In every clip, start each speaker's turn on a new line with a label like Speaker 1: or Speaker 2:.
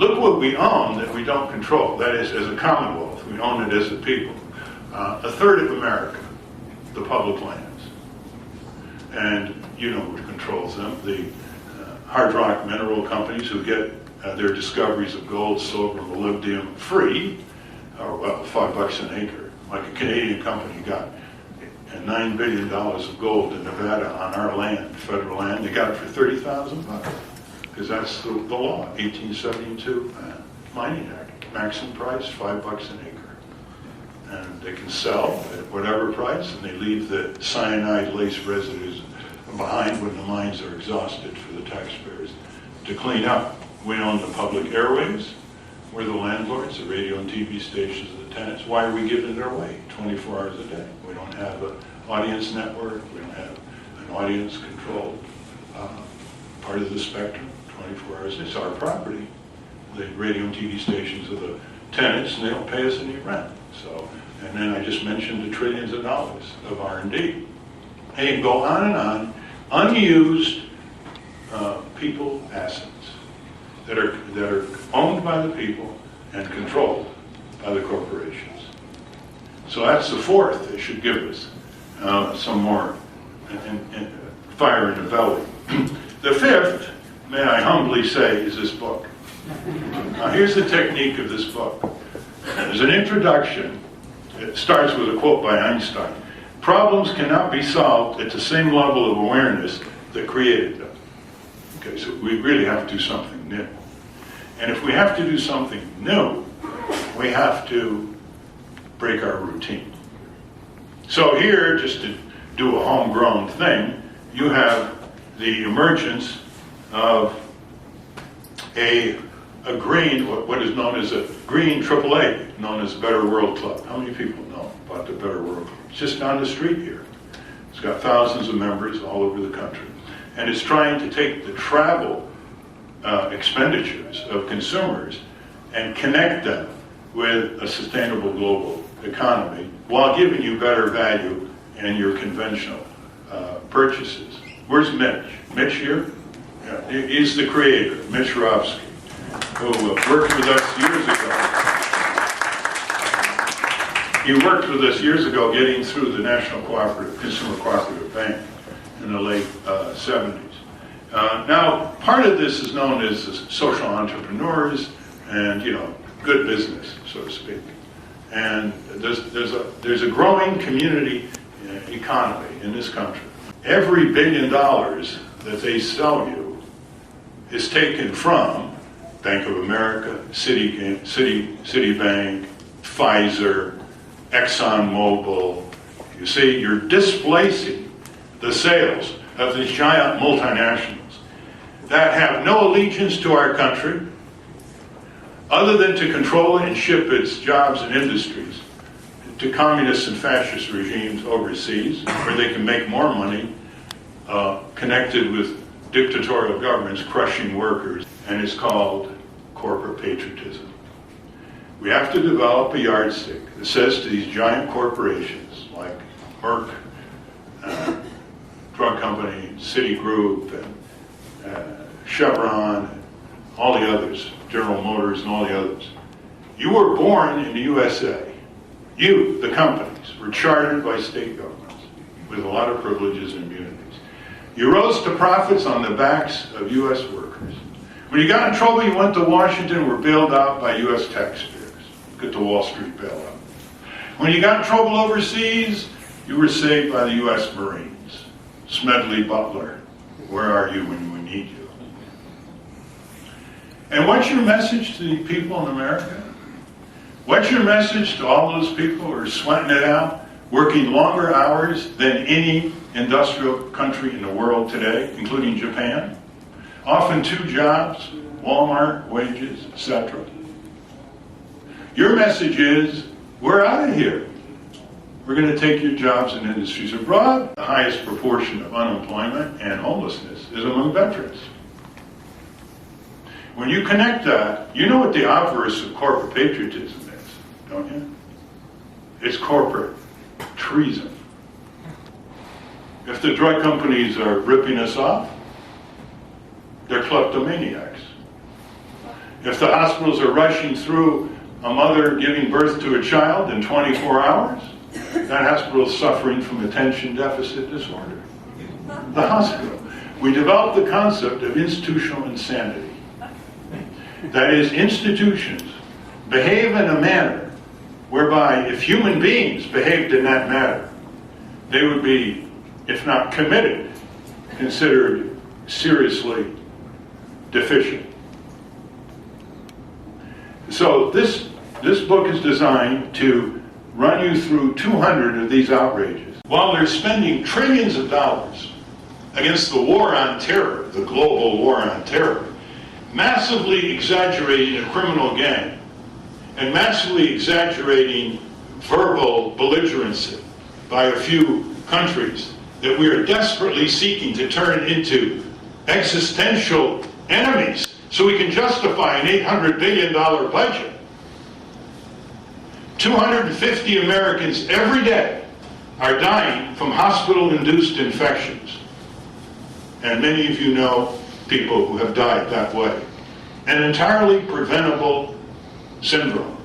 Speaker 1: Look what we own that we don't control. That is, as a commonwealth, we own it as a people. A third of America, the public lands. And you know who controls them. The hard rock mineral companies who get their discoveries of gold, silver, molybdenum free, or well, $5 an acre. Like a Canadian company got $9 billion of gold in Nevada on our land, federal land. They got it for $30,000 because that's the law, 1872 Mining Act. Maximum price, $5 an acre. And they can sell at whatever price, and they leave the cyanide-laced residues behind when the mines are exhausted for the taxpayers to clean up. We own the public airways. We're the landlords, the radio and TV stations, the tenants. Why are we giving it away 24 hours a day? We don't have an audience network. We don't have an audience-controlled part of the spectrum 24 hours. It's our property. The radio and TV stations are the tenants, and they don't pay us any rent. So, and then I just mentioned the trillions of dollars of R&D. And you can go on and on. Unused people assets that are owned by the people and controlled by the corporations. So that's the fourth. They should give us some more fire in the belly. The fifth, may I humbly say, is this book. Now here's the technique of this book. There's an introduction. It starts with a quote by Einstein. Problems cannot be solved at the same level of awareness that created them. Okay, so we really have to do something new. And if we have to do something new, we have to break our routine. So here, just to do a homegrown thing, you have the emergence of a green, what is known as a green AAA, known as Better World Club. How many people know about the Better World Club? It's just down the street here. It's got thousands of members all over the country. And it's trying to take the travel expenditures of consumers and connect them with a sustainable global economy while giving you better value in your conventional purchases. Where's Mitch? Mitch here? Yeah, he's the creator, Mitch Rovsky, who worked with us years ago. He worked with us years ago getting through the National Consumer Cooperative Bank in the late 70s. Now, part of this is known as social entrepreneurs and, good business, so to speak. And there's a growing community economy in this country. Every $1 billion that they sell you is taken from Bank of America, Citibank, Pfizer, ExxonMobil. You see, you're displacing the sales of these giant multinationals that have no allegiance to our country other than to control it and ship its jobs and industries to communist and fascist regimes overseas, where they can make more money connected with dictatorial governments crushing workers, and it's called corporate patriotism. We have to develop a yardstick that says to these giant corporations like Merck, drug company, Citigroup, and Chevron, and all the others, General Motors and all the others. You were born in the USA. You, the companies, were chartered by state governments with a lot of privileges and immunities. You rose to profits on the backs of U.S. workers. When you got in trouble, you went to Washington, were bailed out by U.S. taxpayers. Look at the Wall Street bailout. When you got in trouble overseas, you were saved by the U.S. Marines. Smedley Butler, where are you when we need you? And what's your message to the people in America? What's your message to all those people who are sweating it out, working longer hours than any industrial country in the world today, including Japan? Often 2 jobs, Walmart, wages, etc. Your message is, we're out of here. We're going to take your jobs and industries abroad. The highest proportion of unemployment and homelessness is among veterans. When you connect that, you know what the obverse of corporate patriotism is, don't you? It's corporate treason. If the drug companies are ripping us off, they're kleptomaniacs. If the hospitals are rushing through a mother giving birth to a child in 24 hours, that hospital is suffering from attention deficit disorder. The hospital. We developed the concept of institutional insanity. That is, institutions behave in a manner whereby if human beings behaved in that manner, they would be, if not committed, considered seriously deficient. So this book is designed to run you through 200 of these outrages. While they're spending trillions of dollars against the war on terror, the global war on terror, massively exaggerating a criminal gang and massively exaggerating verbal belligerency by a few countries that we are desperately seeking to turn into existential enemies so we can justify an $800 billion budget. 250 Americans every day are dying from hospital-induced infections. And many of you know people who have died that way. An entirely preventable syndrome.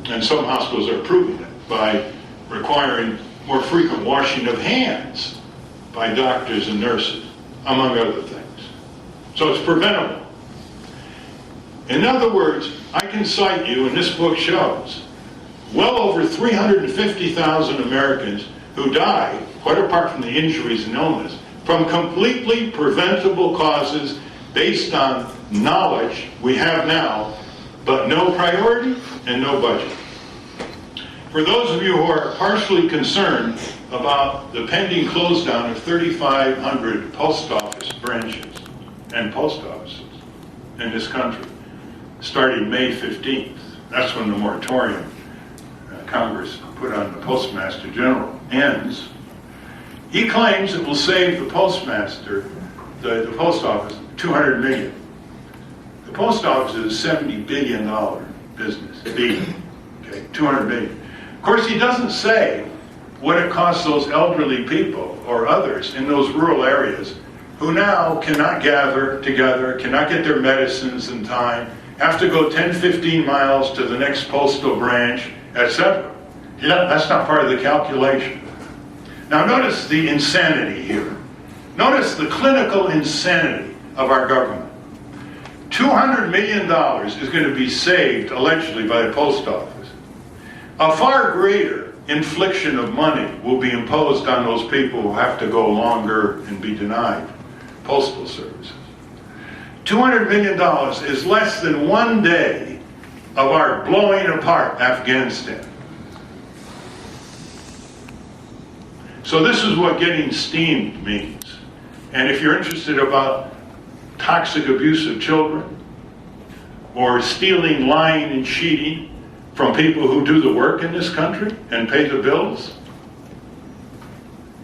Speaker 1: And some hospitals are proving it by requiring more frequent washing of hands by doctors and nurses, among other things. So it's preventable. In other words, I can cite you, and this book shows, well over 350,000 Americans who died, quite apart from the injuries and illness, from completely preventable causes based on knowledge we have now, but no priority and no budget. For those of you who are partially concerned about the pending close down of 3,500 post office branches and post offices in this country, starting May 15th, that's when the moratorium Congress put on the Postmaster General ends. He claims it will save the postmaster, the post office, $200 million. The post office is a $70 billion business. Okay, $200 million. Of course, he doesn't say what it costs those elderly people or others in those rural areas who now cannot gather together, cannot get their medicines in time, have to go 10, 15 miles to the next postal branch, etc. That's not part of the calculation. Now notice the insanity here. Notice the clinical insanity of our government. $200 million is going to be saved, allegedly, by the post office. A far greater infliction of money will be imposed on those people who have to go longer and be denied postal services. $200 million is less than 1 day of our blowing apart Afghanistan. So this is what getting steamed means. And if you're interested about toxic abuse of children, or stealing, lying, and cheating from people who do the work in this country and pay the bills,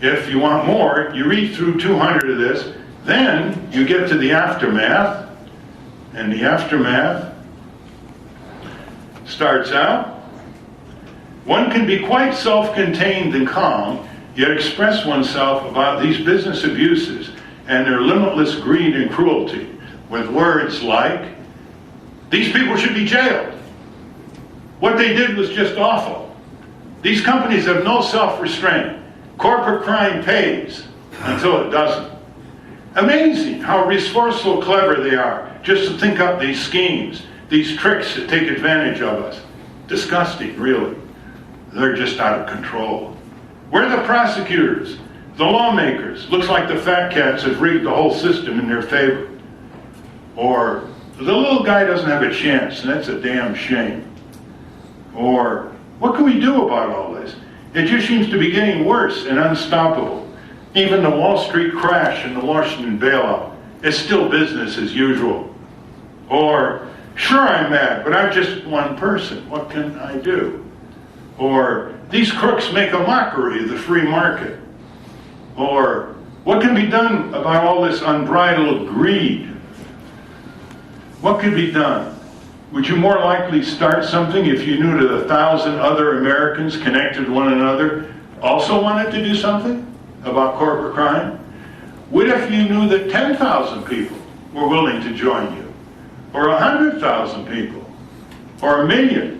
Speaker 1: if you want more, you read through 200 of this, then you get to the aftermath, and the aftermath starts out, one can be quite self-contained and calm, yet express oneself about these business abuses and their limitless greed and cruelty with words like, these people should be jailed. What they did was just awful. These companies have no self-restraint. Corporate crime pays until it doesn't. Amazing how resourceful, clever they are just to think up these schemes, these tricks to take advantage of us. Disgusting, really. They're just out of control. Where are the prosecutors, the lawmakers? Looks like the fat cats have rigged the whole system in their favor. Or, the little guy doesn't have a chance, and that's a damn shame. Or, what can we do about all this? It just seems to be getting worse and unstoppable. Even the Wall Street crash and the Washington bailout is still business as usual. Or, sure I'm mad, but I'm just one person. What can I do? Or, these crooks make a mockery of the free market. Or, what can be done about all this unbridled greed? What could be done? Would you more likely start something if you knew that 1,000 other Americans connected to one another also wanted to do something about corporate crime? What if you knew that 10,000 people were willing to join you? or 100,000 people, or 1 million,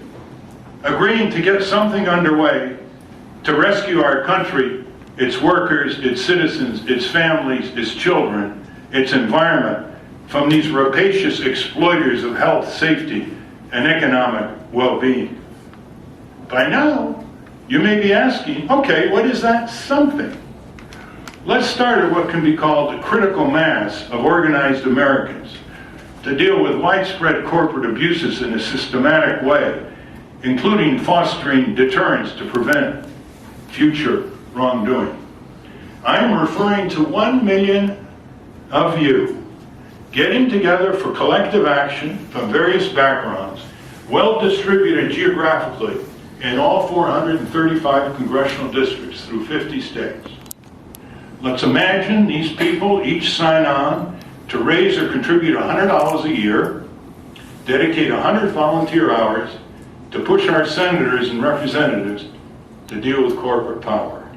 Speaker 1: agreeing to get something underway to rescue our country, its workers, its citizens, its families, its children, its environment, from these rapacious exploiters of health, safety, and economic well-being. By now, you may be asking, okay, what is that something? Let's start at what can be called a critical mass of organized Americans to deal with widespread corporate abuses in a systematic way, including fostering deterrence to prevent future wrongdoing. I am referring to 1 million of you getting together for collective action from various backgrounds, well distributed geographically in all 435 congressional districts through 50 states. Let's imagine these people each sign on to raise or contribute $100 a year, dedicate 100 volunteer hours to push our senators and representatives to deal with corporate power.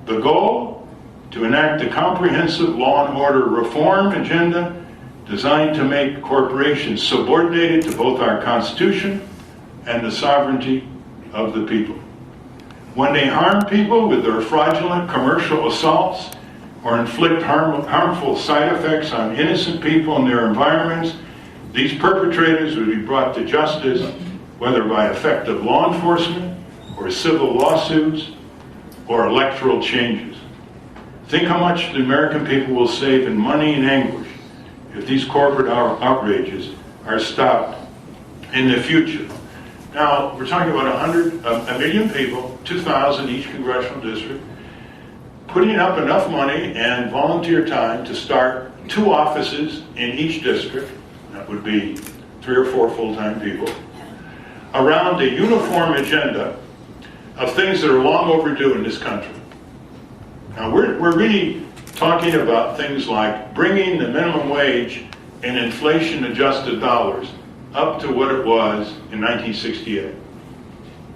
Speaker 1: The goal? To enact a comprehensive law and order reform agenda designed to make corporations subordinated to both our Constitution and the sovereignty of the people. When they harm people with their fraudulent commercial assaults or inflict harmful side effects on innocent people and their environments, these perpetrators would be brought to justice, whether by effective law enforcement or civil lawsuits or electoral changes. Think how much the American people will save in money and anguish if these corporate outrages are stopped in the future. Now, we're talking about 1 million people, 2,000 each congressional district, putting up enough money and volunteer time to start 2 offices in each district, that would be 3 or 4 full-time people, around a uniform agenda of things that are long overdue in this country. Now, we're really talking about things like bringing the minimum wage in inflation-adjusted dollars up to what it was in 1968.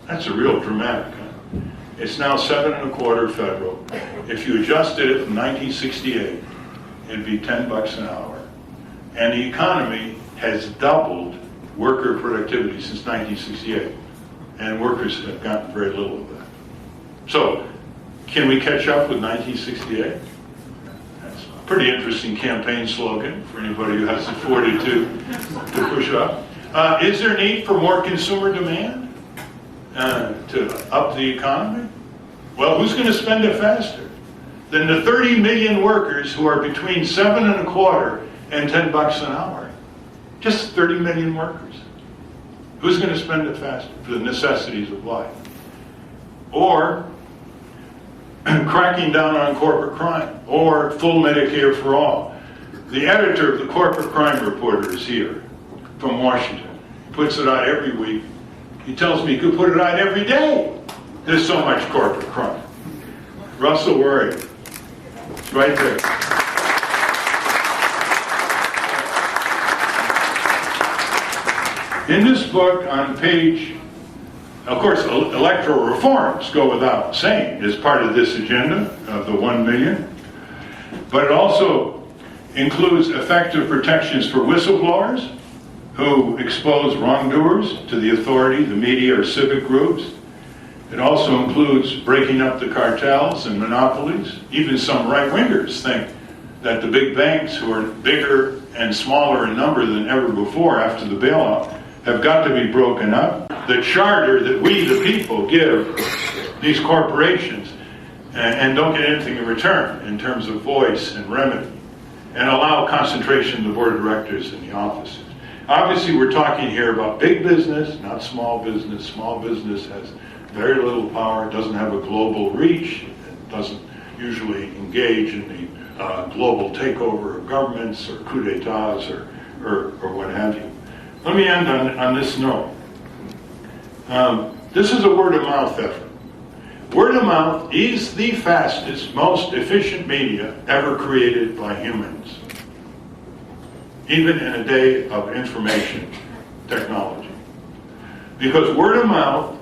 Speaker 1: That's a real dramatic. Huh? It's now 7.25 federal. If you adjusted it from 1968, it'd be $10 an hour. And the economy has doubled worker productivity since 1968. And workers have gotten very little of that. So, can we catch up with 1968? That's a pretty interesting campaign slogan for anybody who has the fortitude to push up. Is there need for more consumer demand to up the economy? Well, who's going to spend it faster than the 30 million workers who are between 7.25 and $10 an hour? Just 30 million workers. Who's going to spend it faster for the necessities of life? Or cracking down on corporate crime, or full Medicare for all. The editor of the Corporate Crime Reporter is here from Washington. He puts it out every week. He tells me he could put it out every day. There's so much corporate crime. Russell, where are you? It's right there. In this book, on page, of course, electoral reforms go without saying as part of this agenda of the 1 million, but it also includes effective protections for whistleblowers who expose wrongdoers to the authority, the media, or civic groups. It also includes breaking up the cartels and monopolies. Even some right-wingers think that the big banks, who are bigger and smaller in number than ever before after the bailout, have got to be broken up. The charter that we, the people, give these corporations and don't get anything in return in terms of voice and remedy, and allow concentration of the board of directors in the offices. Obviously, we're talking here about big business, not small business. Small business has very little power. It doesn't have a global reach. It doesn't usually engage in the global takeover of governments or coup d'etats or what have you. Let me end on this note. This is a word-of-mouth effort. Word of mouth is the fastest, most efficient media ever created by humans, even in a day of information technology. Because word of mouth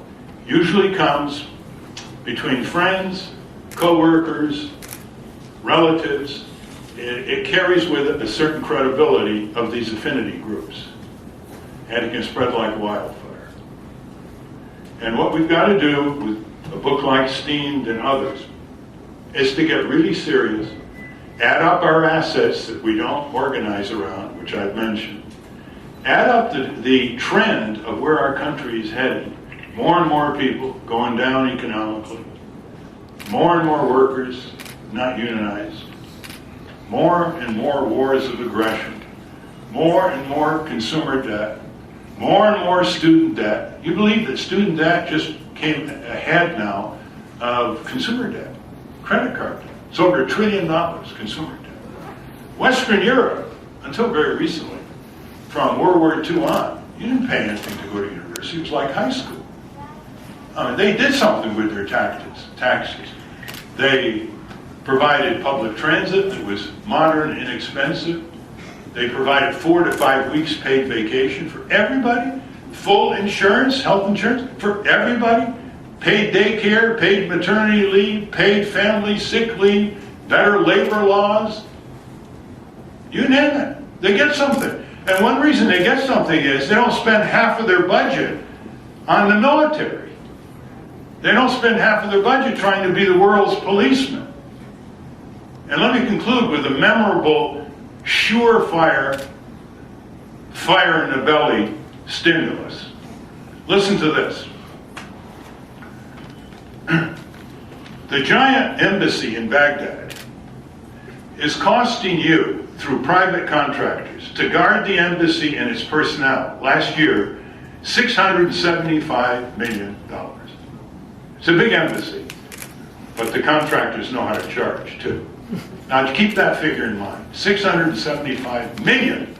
Speaker 1: usually comes between friends, co-workers, relatives. It carries with it a certain credibility of these affinity groups. and it can spread like wildfire. And what we've got to do with a book like Steamed and others is to get really serious, add up our assets that we don't organize around, which I've mentioned, add up the trend of where our country is headed. More and more people going down economically, more and more workers not unionized, more and more wars of aggression, more and more consumer debt, more and more student debt. You believe that student debt just came ahead now of consumer debt, credit card debt. It's over $1 trillion, consumer debt. Western Europe, until very recently, from World War II on, you didn't pay anything to go to university. It was like high school. They did something with their taxes. They provided public transit that was modern, inexpensive. They provided 4 to 5 weeks paid vacation for everybody, full insurance, health insurance for everybody, paid daycare, paid maternity leave, paid family sick leave, better labor laws. You name it. They get something. And one reason they get something is they don't spend half of their budget on the military. They don't spend half of their budget trying to be the world's policeman. And let me conclude with a memorable, surefire, fire in the belly stimulus. Listen to this. The giant embassy in Baghdad is costing you, through private contractors, to guard the embassy and its personnel, last year, $675 million. It's a big embassy, but the contractors know how to charge, too. Now, keep that figure in mind. $675 million.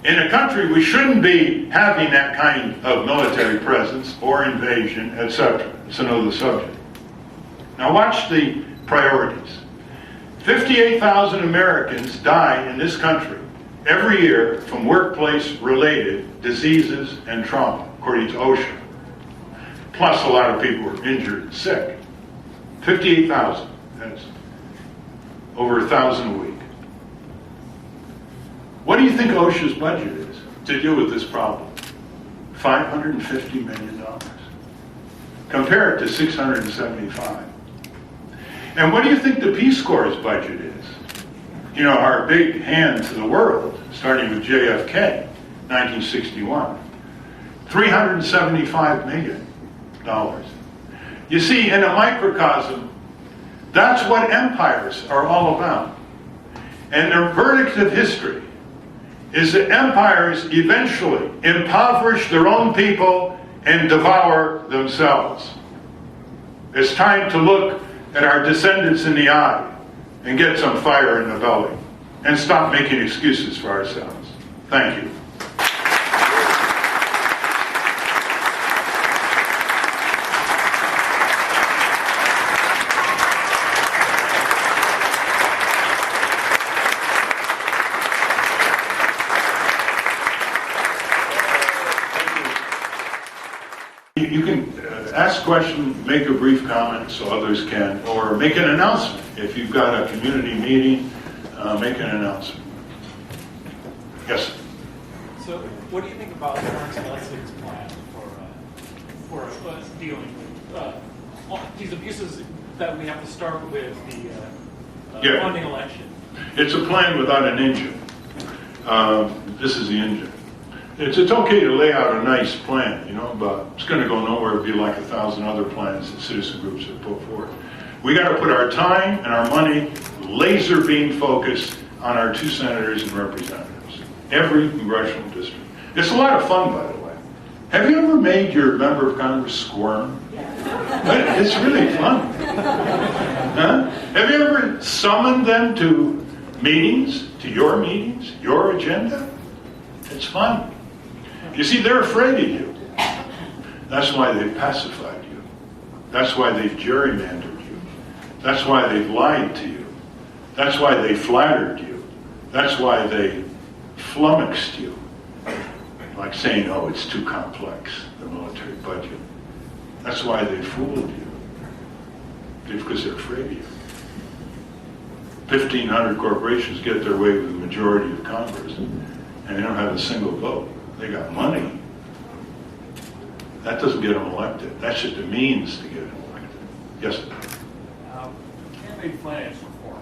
Speaker 1: In a country we shouldn't be having that kind of military presence or invasion, etc. It's another subject. Now watch the priorities. 58,000 Americans die in this country every year from workplace-related diseases and trauma, according to OSHA. Plus a lot of people are injured and sick. 58,000. That's over 1,000 a week. What do you think OSHA's budget is to deal with this problem? $550 million. Compare it to 675. And what do you think the Peace Corps' budget is? You know, our big hand to the world, starting with JFK, 1961. $375 million. You see, in a microcosm, that's what empires are all about. And the verdict of history is that empires eventually impoverish their own people and devour themselves. It's time to look at our descendants in the eye and get some fire in the belly and stop making excuses for ourselves. Thank you. You can ask a question, make a brief comment so others can, or make an announcement. If you've got a community meeting, make an announcement. Yes?
Speaker 2: So what do you think about Lawrence Lessig's plan for dealing with these abuses that we have to start with the funding election?
Speaker 1: It's a plan without an engine. This is the engine. It's okay to lay out a nice plan, you know, but it's going to go nowhere. It'll be like 1,000 other plans that citizen groups have put forward. We got to put our time and our money laser beam focused on our 2 senators and representatives, every congressional district. It's a lot of fun, by the way. Have you ever made your member of Congress squirm? It's really fun. Huh? Have you ever summoned them to meetings, to your meetings, your agenda? It's fun. You see, they're afraid of you. That's why they've pacified you. That's why they've gerrymandered you. That's why they've lied to you. That's why they flattered you. That's why they flummoxed you. Like saying, oh, it's too complex, the military budget. That's why they fooled you. Because they're afraid of you. 1,500 corporations get their way with the majority of Congress, and they don't have a single vote. They got money. That doesn't get them elected. That's just a means to get them elected. Yes?
Speaker 3: Campaign finance reform.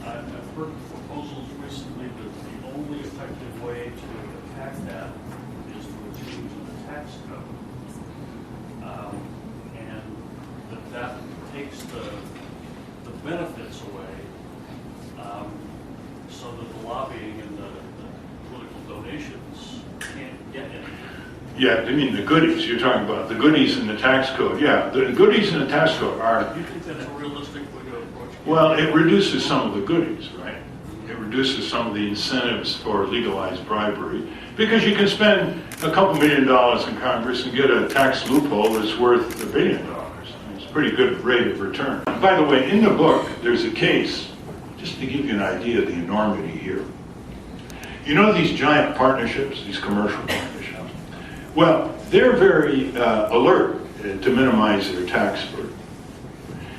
Speaker 3: I've heard proposals recently that the only effective way to attack that is through a change in the tax code. And that takes the benefits away, so that the lobbying and the political donations can't get anything.
Speaker 1: Yeah, I mean the goodies. You're talking about the goodies in the tax code. Yeah, the goodies in the tax code are,
Speaker 3: Do you think that's a realistic way to approach it?
Speaker 1: well, it reduces some of the goodies, right? It reduces some of the incentives for legalized bribery, because you can spend a couple $1 million in Congress and get a tax loophole that's worth $1 billion. It's a pretty good rate of return. By the way, in the book, there's a case, just to give you an idea of the enormity here. You know these giant partnerships, these commercial partnerships? Well, they're very alert to minimize their tax burden.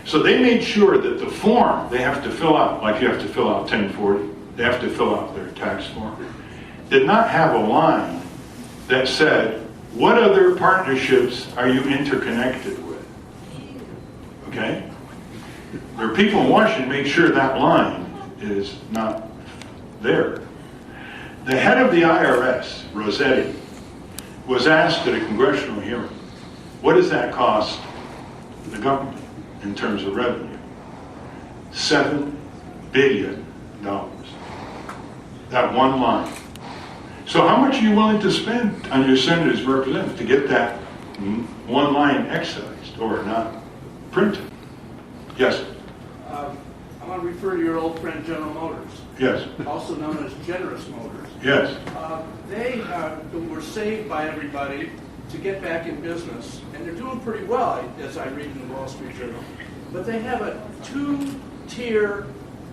Speaker 1: So they made sure that the form they have to fill out, like you have to fill out 1040, they have to fill out their tax form, did not have a line that said, what other partnerships are you interconnected with? Okay? There are people in Washington make sure that line is not there. The head of the IRS, Rossetti, was asked at a congressional hearing, what does that cost the government in terms of revenue? $7 billion. That one line. So how much are you willing to spend on your senators and representatives to get that one line excised or not printed? Yes?
Speaker 4: I want to refer to your old friend General Motors,
Speaker 1: Yes?
Speaker 4: also known as Generous Motors.
Speaker 1: Yes?
Speaker 4: They were saved by everybody to get back in business, and they're doing pretty well, as I read in the Wall Street Journal. But they have a two-tier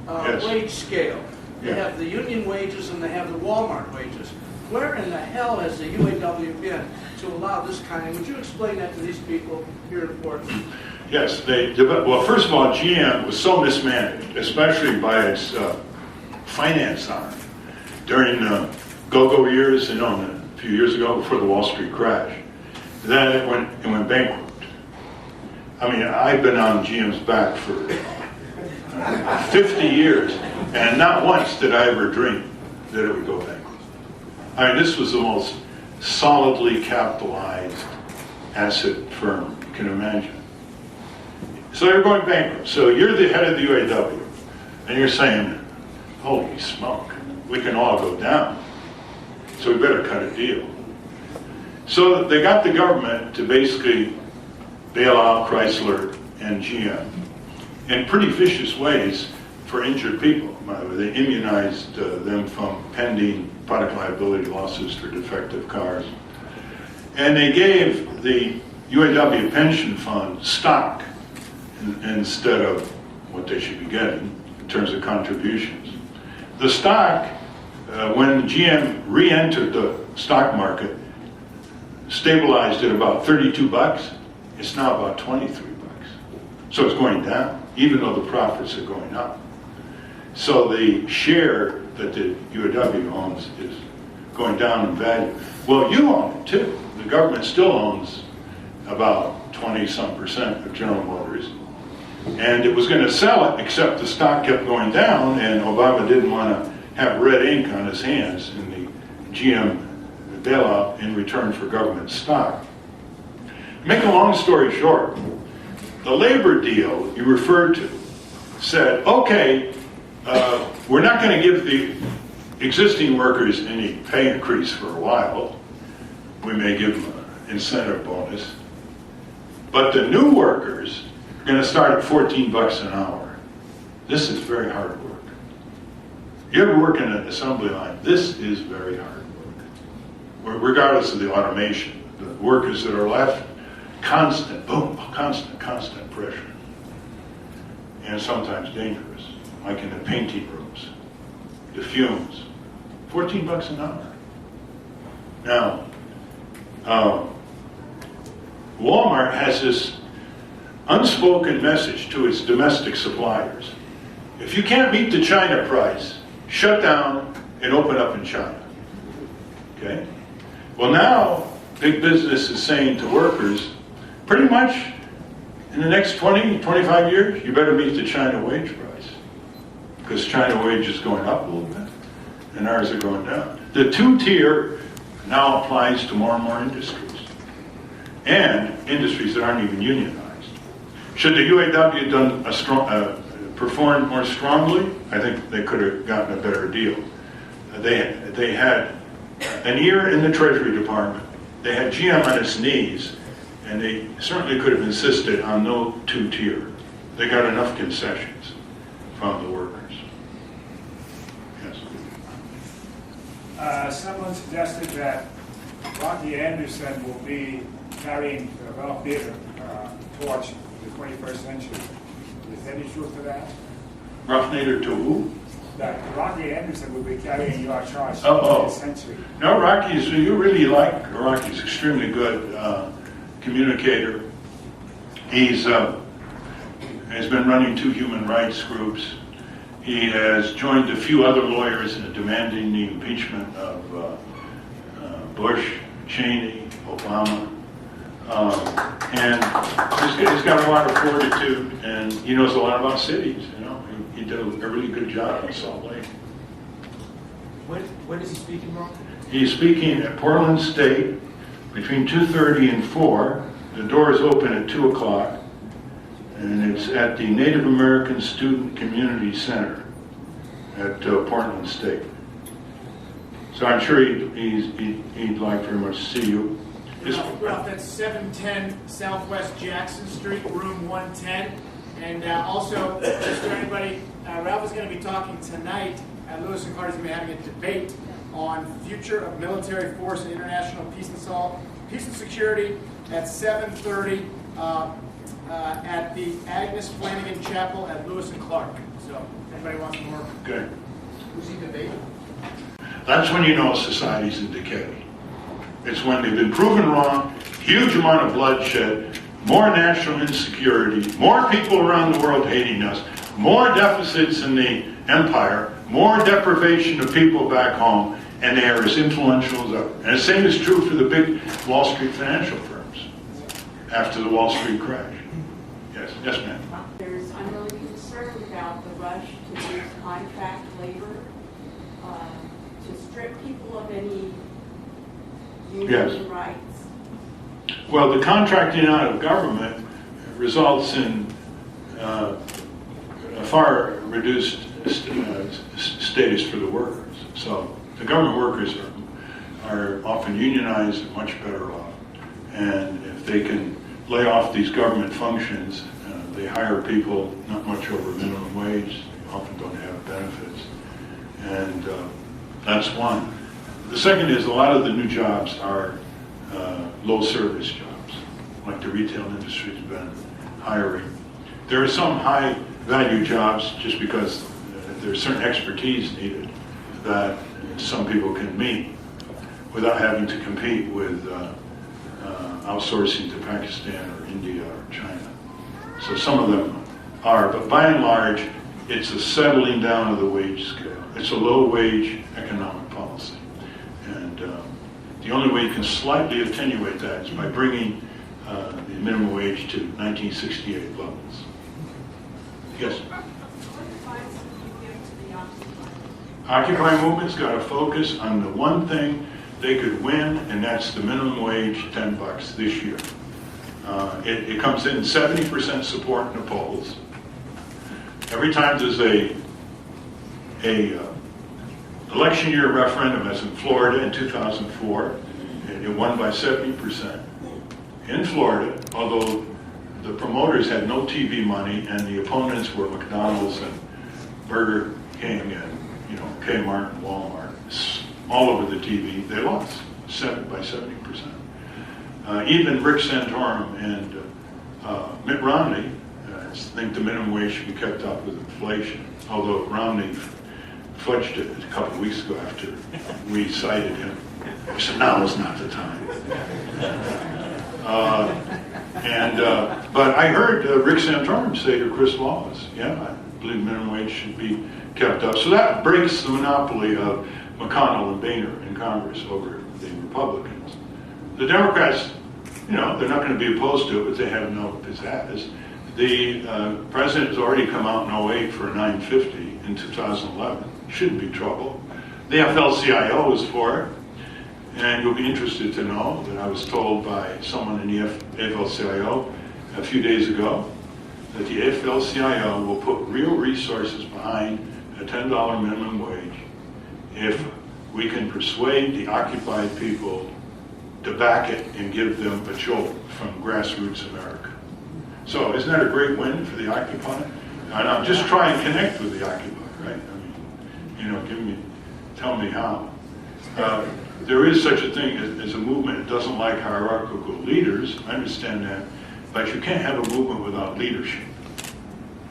Speaker 1: Yes.
Speaker 4: wage scale. They
Speaker 1: Yeah.
Speaker 4: have the union wages and they have the Walmart wages. Where in the hell has the UAW been to allow this kind? Would you explain that to these people here in Portland?
Speaker 1: Yes, well, first of all, GM was so mismanaged, especially by its finance arm during the go-go years, a few years ago before the Wall Street crash. Then it went bankrupt. I mean, I've been on GM's back for 50 years, and not once did I ever dream that it would go bankrupt. I mean, this was the most solidly capitalized asset firm you can imagine. So they're going bankrupt. So you're the head of the UAW, and you're saying, holy smoke, we can all go down. So we better cut a deal. So they got the government to basically bail out Chrysler and GM in pretty vicious ways for injured people. They immunized them from pending product liability lawsuits for defective cars. And they gave the UAW pension fund stock instead of what they should be getting in terms of contributions. The stock, when GM re-entered the stock market, stabilized at about 32 bucks. It's now about 23 bucks. So it's going down, even though the profits are going up. So the share that the UAW owns is going down in value. Well, you own it too. The government still owns about 20-some% of General Motors. And it was going to sell it, except the stock kept going down, and Obama didn't want to have red ink on his hands in the GM bailout in return for government stock. Make a long story short, the labor deal you referred to said, okay, we're not going to give the existing workers any pay increase for a while. We may give them an incentive bonus. But the new workers are going to start at 14 bucks an hour. This is very hard work. You ever work in an assembly line? This is very hard work. Regardless of the automation, the workers that are left, constant, boom, constant pressure. And sometimes dangerous, like in the painting rooms, the fumes. 14 bucks an hour. Now, Walmart has this unspoken message to its domestic suppliers. If you can't meet the China price, shut down and open up in China. Okay? Well, now, big business is saying to workers, pretty much in the next 20, 25 years, you better meet the China wage price. Because China wage is going up a little bit, and ours are going down. The two-tier now applies to more and more industries, and industries that aren't even unionized. Should the UAW done performed more strongly, I think they could have gotten a better deal. They had an ear in the Treasury Department. They had GM on its knees, and they certainly could have insisted on no two-tier. They got enough concessions from the workers. Yes.
Speaker 5: Someone suggested that Rocky Anderson will be carrying the Ralph Nader torch in the 21st century. Is there any truth to that?
Speaker 1: Ralph Nader to who?
Speaker 5: That Rocky Anderson will be carrying your torch in
Speaker 1: Oh.
Speaker 5: the century.
Speaker 1: No, Rocky's, you really like Rocky's extremely good communicator. He's been running 2 human rights groups. He has joined a few other lawyers in demanding the impeachment of Bush, Cheney, Obama. And he's got a lot of fortitude, and he knows a lot about cities. You know, he did a really good job in Salt Lake.
Speaker 6: When is he speaking, Ron?
Speaker 1: He's speaking at Portland State between 2:30 and 4. The doors open at 2 o'clock, and it's at the Native American Student Community Center at Portland State. So I'm sure he'd like very much to see you.
Speaker 6: Ralph, that's 710 Southwest Jackson Street, room 110. And also, just for anybody, Ralph is going to be talking tonight at Lewis and Clark. He's going to be having a debate on future of military force and international peace and security at 7:30 at the Agnes Flanagan Chapel at Lewis and Clark. So, if anybody wants more.
Speaker 1: Good.
Speaker 6: Who's he debating?
Speaker 1: That's when you know society's in decay. It's when they've been proven wrong, huge amount of bloodshed, more national insecurity, more people around the world hating us, more deficits in the empire, more deprivation of people back home, and they are as influential as ever. And the same is true for the big Wall Street financial firms after the Wall Street crash. Yes, ma'am.
Speaker 7: I'm really concerned about the rush to use contract labor to strip people of any union rights.
Speaker 1: Well, the contracting out of government results in a far reduced status for the workers. So the government workers are often unionized and much better off. And if they can lay off these government functions, they hire people not much over minimum wage. They often don't have benefits. And that's one. The second is a lot of the new jobs are low service jobs, like the retail industry has been hiring. There are some high value jobs just because there's certain expertise needed that some people can meet without having to compete with outsourcing to Pakistan or India or China. So some of them are, but by and large, it's a settling down of the wage scale. It's a low wage economic policy. And the only way you can slightly attenuate that is by bringing the minimum wage to 1968 levels. Yes? Occupy movement's got to focus on the one thing they could win, and that's the minimum wage, $10 this year. It comes in 70% support in the polls. Every time there's a election year referendum, as in Florida in 2004, it won by 70%. In Florida, although the promoters had no TV money and the opponents were McDonald's and Burger King and Kmart and Walmart, all over the TV, they lost by 70%. Even Rick Santorum and Mitt Romney think the minimum wage should be kept up with inflation, although Romney fudged it a couple of weeks ago after we cited him. We said, now is not the time. But I heard Rick Santorum say to Chris Wallace, I believe minimum wage should be kept up. So that breaks the monopoly of McConnell and Boehner in Congress over the Republicans. The Democrats, you know, they're not going to be opposed to it, but they have no pizzazz. The president has already come out in 08 for a 950 in 2011. Shouldn't be trouble. The AFL-CIO is for it. And you'll be interested to know that I was told by someone in the AFL-CIO a few days ago that the AFL-CIO will put real resources behind a $10 minimum wage if we can persuade the occupied people to back it and give them a jolt from grassroots America. So isn't that a great win for the occupied? And I'm just trying to connect with the occupied, right? I mean, you know, tell me how. There is such a thing as a movement that doesn't like hierarchical leaders. I understand that. But you can't have a movement without leadership.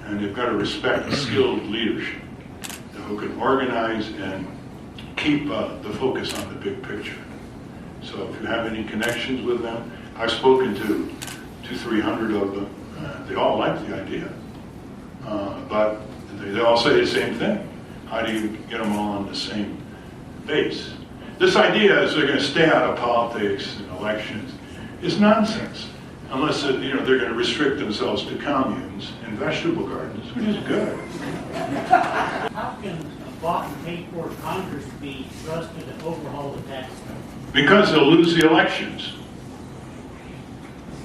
Speaker 1: And you've got to respect skilled leadership who can organize and keep the focus on the big picture. So if you have any connections with them, I've spoken to 200-300 of them. They all like the idea. But they all say the same thing. How do you get them all on the same base? This idea is they're going to stay out of politics and elections is nonsense. Unless they're going to restrict themselves to communes and vegetable gardens, which is good.
Speaker 8: How can a bought and paid for Congress be trusted to overhaul the tax code?
Speaker 1: Because they'll lose the elections.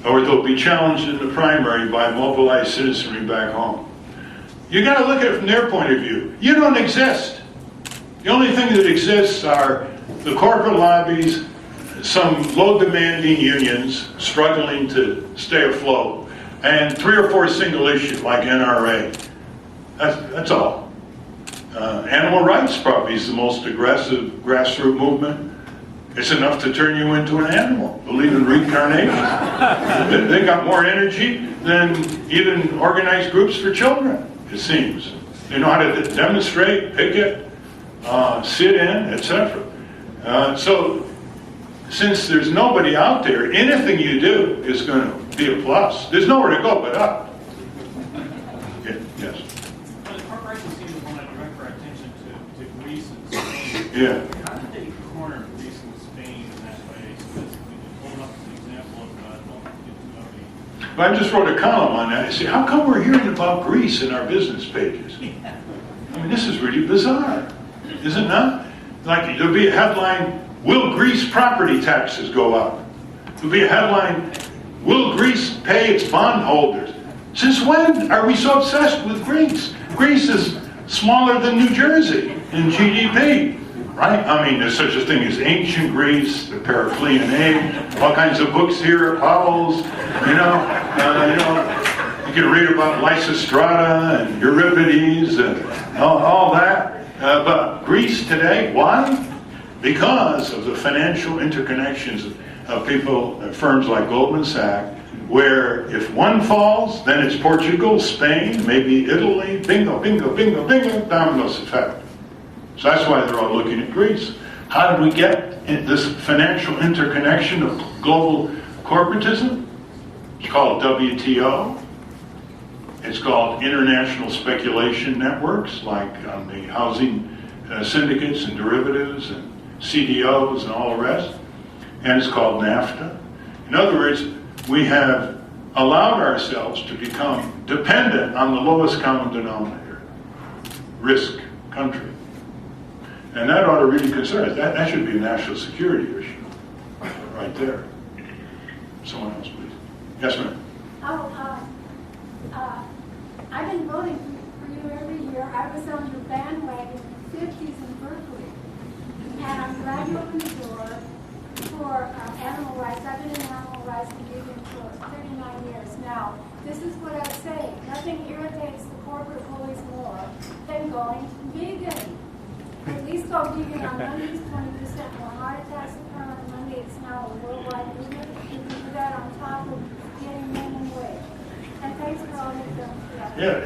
Speaker 1: Or they'll be challenged in the primary by mobilized citizenry back home. You got to look at it from their point of view. You don't exist. The only thing that exists are the corporate lobbies, some low-demanding unions struggling to stay afloat, and 3 or 4 single issues like NRA. That's all. Animal rights probably is the most aggressive grassroots movement. It's enough to turn you into an animal. Believe in reincarnation. They got more energy than even organized groups for children, it seems. They know how to demonstrate, picket, sit in, etc. So, since there's nobody out there, anything you do is going to be a plus. There's nowhere to go but up. Yeah, yes.
Speaker 2: But the corporations seem to want to direct our attention to Greece and Spain.
Speaker 1: Yeah.
Speaker 2: How did they corner Greece and Spain in that way? So that we can hold up an example of don't get too early.
Speaker 1: But I just wrote a column on that. I said, how come we're hearing about Greece in our business pages? I mean, this is really bizarre, is it not? Like, there'll be a headline, will Greece property taxes go up? There'll be a headline, will Greece pay its bondholders? Since when are we so obsessed with Greece? Greece is smaller than New Jersey in GDP, right? I mean, there's such a thing as ancient Greece, the Periclean Age, all kinds of books here, Powell's, you can read about Lysistrata and Euripides and all that. But Greece today, why? Because of the financial interconnections of people, firms like Goldman Sachs, where if one falls, then it's Portugal, Spain, maybe Italy, bingo, bingo, bingo, bingo, dominoes effect. So that's why they're all looking at Greece. How did we get this financial interconnection of global corporatism? It's called WTO. It's called international speculation networks, like on the housing syndicates and derivatives and CDOs and all the rest. And it's called NAFTA. In other words, we have allowed ourselves to become dependent on the lowest common denominator, risk country. And that ought to really concern us. That should be a national security issue right there. Someone else, please. Yes, ma'am.
Speaker 9: I've been voting for you every year. I was on your bandwagon in the 50s in Berkeley. And I'm glad you opened the door for animal rights. I've been in animal rights and vegan for 39 years now. This is what I say. Nothing irritates the corporate bullies more than going vegan. At least go vegan on Mondays, 20% more heart attacks occur on Monday. It's now a worldwide movement. You can do that on top of getting minimum wage. And thanks for all you've done for that.
Speaker 1: Yeah,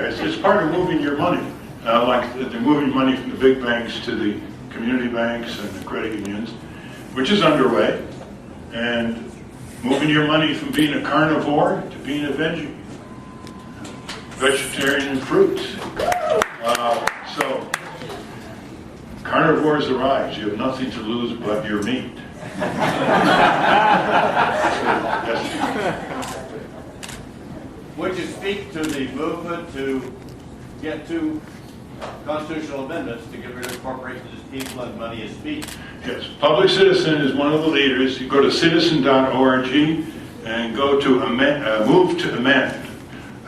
Speaker 1: it's part of moving your money. Like they're moving money from the big banks to the community banks and the credit unions, which is underway, and moving your money from being a carnivore to being a vegetarian and fruits. So carnivores arise. You have nothing to lose but your meat.
Speaker 10: Would you speak to the movement to get two constitutional amendments to get rid of corporations as people and money as speech?
Speaker 1: Yes, Public Citizen is one of the leaders. You go to citizen.org and go to move to amend.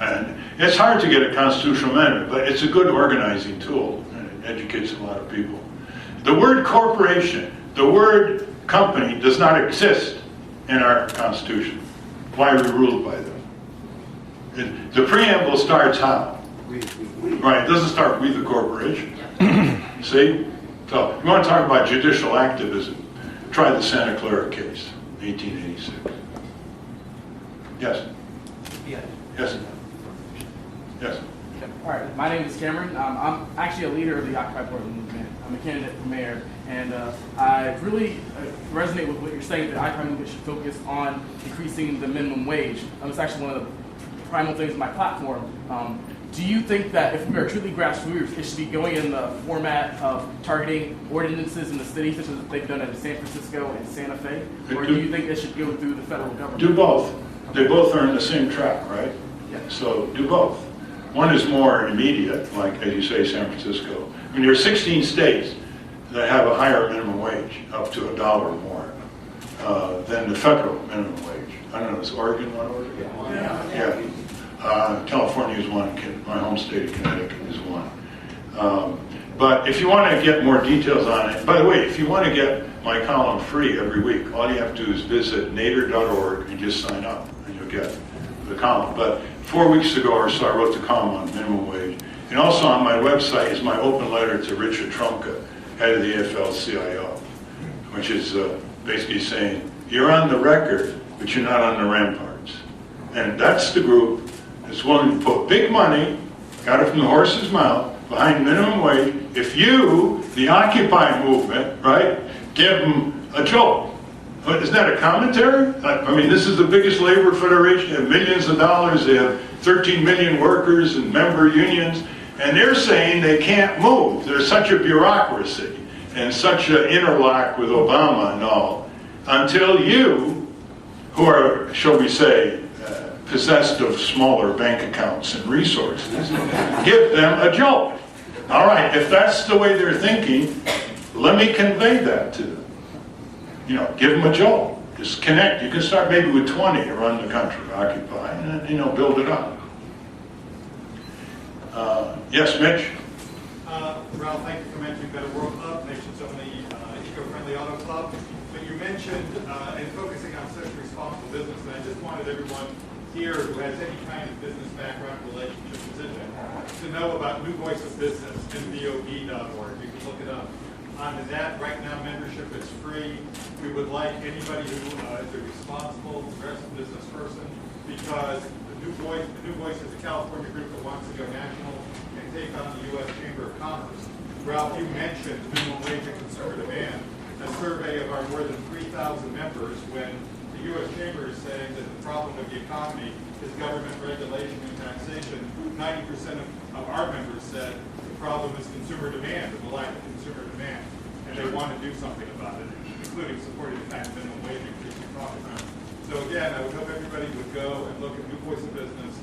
Speaker 1: And it's hard to get a constitutional amendment, but it's a good organizing tool, and it educates a lot of people. The word corporation, the word company does not exist in our Constitution. Why are we ruled by them? The preamble starts how? Right, it doesn't start with the corporation. See? So, you want to talk about judicial activism, try the Santa Clara case, 1886. Yes? Yes? Yes?
Speaker 11: All right, my name is Cameron. I'm actually a leader of the Occupy Portland movement. I'm a candidate for mayor, and I really resonate with what you're saying, that the Occupy movement should focus on decreasing the minimum wage. It's actually one of the primal things in my platform. Do you think that if we are truly grassroots, it should be going in the format of targeting ordinances in the city, such as they've done in San Francisco and Santa Fe? Or do you think it should go through the federal government?
Speaker 1: Do both. They both are in the same track, right?
Speaker 11: Yeah.
Speaker 1: So do both. One is more immediate, like, as you say, San Francisco. I mean, there are 16 states that have a higher minimum wage, up to $1 more, than the federal minimum wage. I don't know, is Oregon one? Yeah. California is one, my home state of Connecticut is one. But if you want to get more details on it, by the way, if you want to get my column free every week, all you have to do is visit nader.org and just sign up, and you'll get the column. But 4 weeks ago or so, I wrote the column on minimum wage. And also on my website is my open letter to Richard Trumka, head of the AFL-CIO, which is basically saying, you're on the record, but you're not on the ramparts. And that's the group that's willing to put big money, got it from the horse's mouth, behind minimum wage. If you, the Occupy movement, right, give them a jolt. But isn't that a commentary? I mean, this is the biggest labor federation. They have millions of dollars. They have 13 million workers and member unions. And they're saying they can't move. There's such a bureaucracy and such an interlock with Obama and all, until you, who are, shall we say, possessed of smaller bank accounts and resources, give them a jolt. All right, if that's the way they're thinking, let me convey that to them. You know, give them a jolt. Just connect. You can start maybe with 20 around the country, Occupy, and then, you know, build it up. Yes, Mitch?
Speaker 12: Ralph, thank you for mentioning Better World Club, nation's only eco-friendly auto club. But you mentioned and focusing on such responsible business, and I just wanted everyone here who has any kind of business background, relationship, position, to know about New Voice of Business, nvob.org. You can look it up. On the net, right now, membership is free. We would like anybody who is a responsible, progressive business person, because the New Voice is a California group that wants to go national and take on the U.S. Chamber of Commerce. Ralph, you mentioned minimum wage and consumer demand. A survey of our more than 3,000 members, when the U.S. Chamber is saying that the problem of the economy is government regulation and taxation, 90% of our members said the problem is consumer demand, and the lack of consumer demand, and they want to do something about it, including supporting the kind of minimum wage increase we talked about. So again, I would hope everybody would go and look at New Voice of Business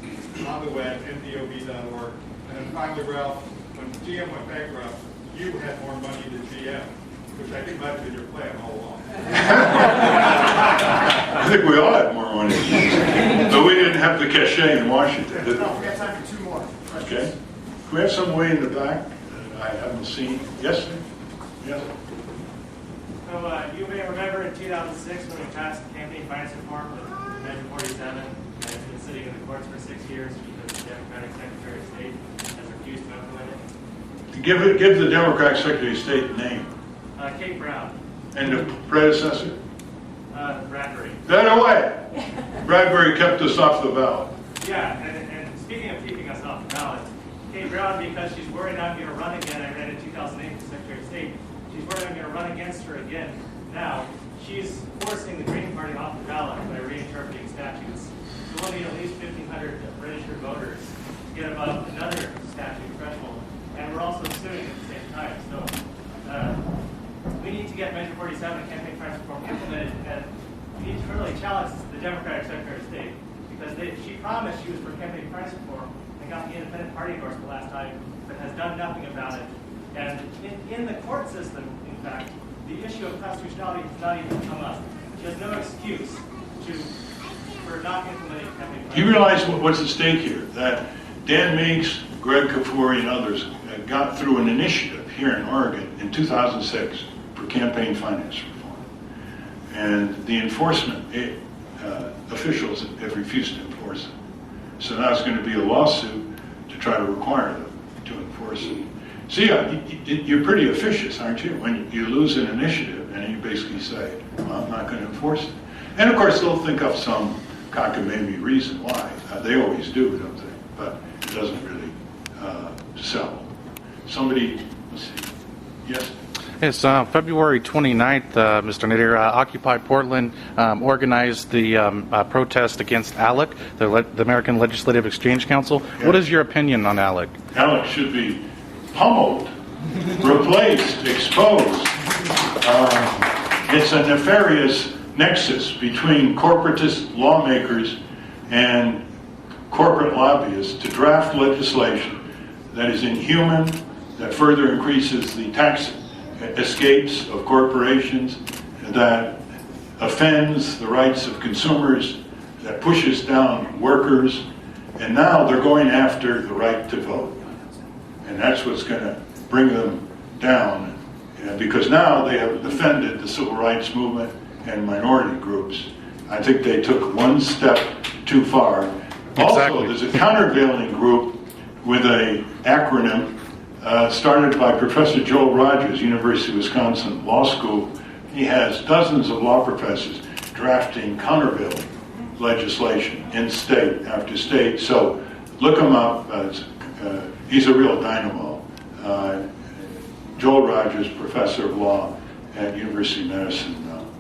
Speaker 12: on the web, nvob.org. And then finally, Ralph, when GM went bankrupt, you had more money than GM, which I think might have been your plan all along.
Speaker 1: I think we all had more money. But we didn't have the cachet in Washington, did we?
Speaker 6: No, we got time for two more.
Speaker 1: Okay. Do we have some way in the back that I haven't seen? Yes, sir? Yes.
Speaker 13: So you may remember in 2006 when we passed the campaign finance reform with Measure 47, and it's been sitting in the courts for 6 years because the Democratic Secretary of State has refused to implement it.
Speaker 1: Give the Democratic Secretary of State name.
Speaker 13: Kate Brown.
Speaker 1: And the predecessor?
Speaker 13: Bradbury.
Speaker 1: That away. Bradbury kept us off the ballot.
Speaker 13: Yeah, and speaking of keeping us off the ballot, Kate Brown, because she's worried I'm going to run again, I read in 2008 for Secretary of State, she's worried I'm going to run against her again now. She's forcing the Green Party off the ballot by reinterpreting statutes. So we'll need at least 1,500 registered voters to get above another statute threshold. And we're also suing at the same time. So we need to get Measure 47 and campaign finance reform implemented. challenge the Democratic Secretary of State because she promised she was for campaign price reform and got the Independent Party endorsed the last time, but has done nothing about it. And in the court system, in fact, the issue of constitutionality has not even come up. She has no excuse for not implementing campaign price.
Speaker 1: You realize what's at stake here? That Dan Meeks, Greg Kafoury, and others got through an initiative here in Oregon in 2006 for campaign finance reform. And the enforcement officials have refused to enforce it. So now it's going to be a lawsuit to try to require them to enforce it. See, you're pretty officious, aren't you? When you lose an initiative and you basically say, well, I'm not going to enforce it. And of course, they'll think of some cockamamie reason why. They always do, don't they? But it doesn't really sell. Somebody, let's see. Yes?
Speaker 14: Yes, February 29th, Mr. Nadir, Occupy Portland organized the protest against ALEC, the American Legislative Exchange Council.
Speaker 1: Yeah.
Speaker 14: What is your opinion on ALEC?
Speaker 1: ALEC should be pummeled, replaced, exposed. It's a nefarious nexus between corporatist lawmakers and corporate lobbyists to draft legislation that is inhuman, that further increases the tax escapes of corporations, that offends the rights of consumers, that pushes down workers, and now they're going after the right to vote. And that's what's going to bring them down, because now they have defended the civil rights movement and minority groups. I think they took one step too far.
Speaker 14: Exactly.
Speaker 1: Also, there's a countervailing group with an acronym started by Professor Joel Rogers, University of Wisconsin Law School. He has dozens of law professors drafting countervailing legislation in state after state. So look him up. He's a real dynamo. Joel Rogers, professor of law at University of Madison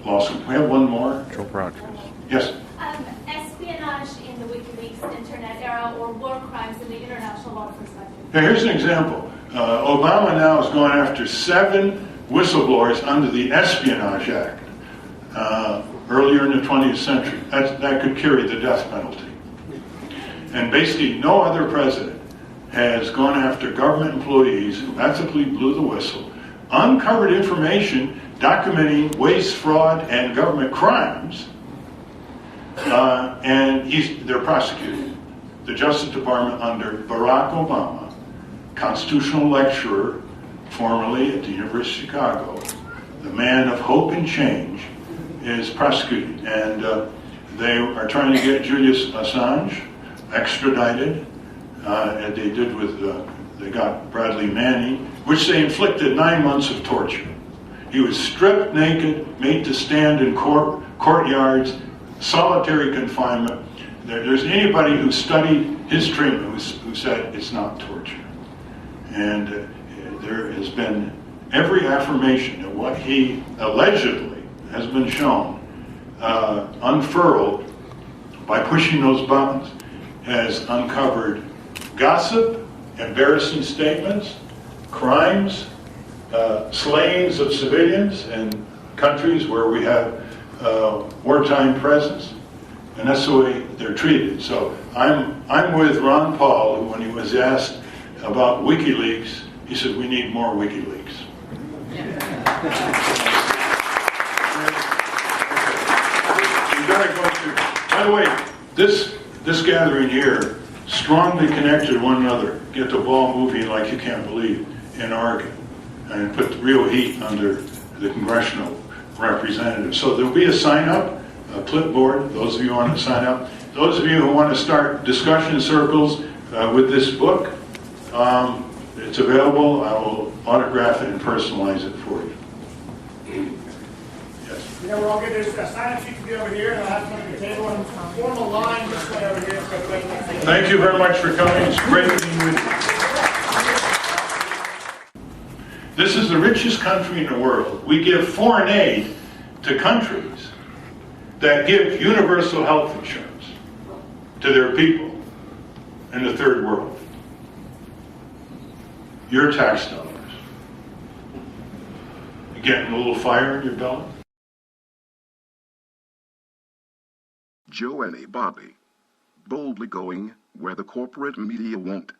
Speaker 1: Law School. We have one more?
Speaker 14: Joel Rogers.
Speaker 1: Yes.
Speaker 15: Espionage in the WikiLeaks internet era or war crimes in the international law perspective.
Speaker 1: Now, here's an example. Obama now is going after 7 whistleblowers under the Espionage Act earlier in the 20th century. That could carry the death penalty. And basically, no other president has gone after government employees who ethically blew the whistle, uncovered information documenting waste, fraud, and government crimes, and they're prosecuted. The Justice Department under Barack Obama, constitutional lecturer, formerly at the University of Chicago, the man of hope and change, is prosecuted. And they are trying to get Julius Assange extradited, as they did with, they got Bradley Manning, which they inflicted 9 months of torture. He was stripped naked, made to stand in courtyards, solitary confinement. There's anybody who studied his treatment who said it's not torture. And there has been every affirmation that what he allegedly has been shown unfurled by pushing those buttons has uncovered gossip, embarrassing statements, crimes, slayings of civilians in countries where we have wartime presence, and that's the way they're treated. So I'm with Ron Paul, who when he was asked about WikiLeaks, he said, we need more WikiLeaks. We've got to go through. By the way, this gathering here strongly connected to one another. Get the ball moving like you can't believe in Oregon, and put the real heat under the congressional representatives. So there'll be a sign-up, a clipboard, those of you who want to sign up. Those of you who want to start discussion circles with this book, it's available. I will autograph it and personalize it for you. Yes.
Speaker 6: You know, we're all good. There's a sign-up sheet to be over here, and I'll have one at the table, and form a line this way over here.
Speaker 1: Thank you very much for coming. It's great being with you. This is the richest country in the world. We give foreign aid to countries that give universal health insurance to their people in the third world. Your tax dollars. You getting a little fire in your belly?
Speaker 16: Joe and Bobby. Boldly going where the corporate media won't.